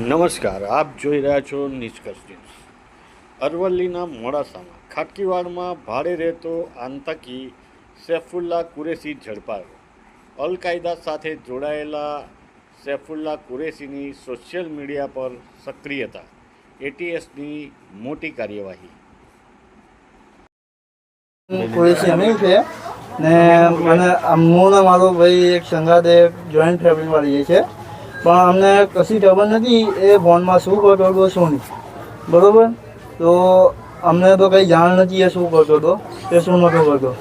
નમસ્કાર, આપ જોઈ રહ્યા છો નિષ્કર્ષ ન્યૂઝ। અરવલ્લીના મોડાસામાં ખાટકીવાડમાં ભાડે રહેતો આતંકી સૈફુલ્લા કુરેશી ઝડપાયો। અલ કાયદા સાથે જોડાયેલા સૈફુલ્લા કુરેશીની સોશિયલ મીડિયા પર સક્રિયતા, એટીએસની મોટી કાર્યવાહી। કુરેશી અમીર છે ને મને હું ને મારો ભાઈ એક સંગાતે જોઈન્ટ ફેમિલીમાં રહીએ છીએ, પણ અમને કશી ખબર નથી એ ફોનમાં શું કરતો હતો શું નહીં, બરાબર? તો અમને તો કંઈ જાણ નથી એ શું કરતો હતો એ શું નહોતો કરતો।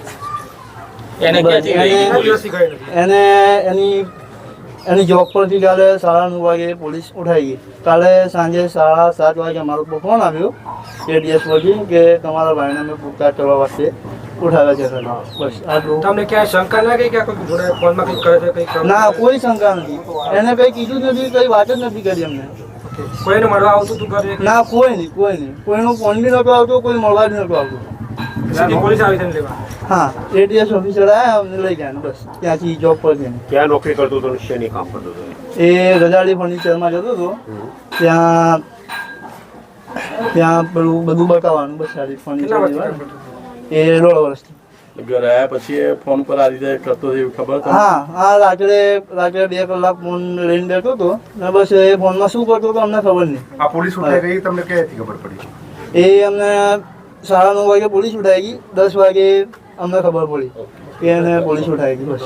એને એની જોબ પરથી કાલે 9:30 વાગે પોલીસ ઉઠાઈ ગઈ। કાલે સાંજે 7:30 વાગે અમારો ફોન આવ્યો એટીએસ પરથી કે તમારા ભાઈને અમે પૂછતાછ કરવા વાસ્તે ઉઠાવ્યા છે। બસ આટલું। તમને ક્યાંય શંકા ના ગઈ કે કોઈ જોડે ફોનમાં કંઈક કરે છે કંઈક? ના, કોઈ શંકા નથી, એને કંઈ કીધું જ નથી, કંઈ વાત જ નથી કરી અમને। કોઈને મળવા આવતું તું ઘરે? ના, કોઈ નહીં, કોઈનો ફોન બી નહોતો આવતો, કોઈ મળવા જ નહોતો આવતો। સીધી પોલીસ આવી તેને લેવા? હા, એટીએસ ઓફિસર આવ્યા, અમને લઈ ગયા બસ ત્યાંથી જોબ પર જઈને। ક્યાં નોકરી કરતો હતો, શેની કામ કરતો હતો? એ રજાડી ફર્નિચરમાં જતો હતો, ત્યાં પેલું બધું બતાવવાનું, બસ સારી ફર્નિચર એ 1.5 વર્ષથી। ઘરે આવ્યા પછી એ ફોન પર આ રીતે કરતો હતો એવી ખબર હતી? હા, રાત્રે 2 કલાક ફોન લઈને બેઠો હતો ને બસ એ ફોનમાં શું કરતો હતો અમને ખબર નહીં। આ પોલીસ ઉઠાઈ ગઈ, તમને ક્યાંથી ખબર પડી? એ અમને 9:30 વાગે પોલીસ ઉઠાઈ ગઈ, 10 વાગે અમને ખબર પડી કે એને પોલીસ ઉઠાઈ ગઈ બસ।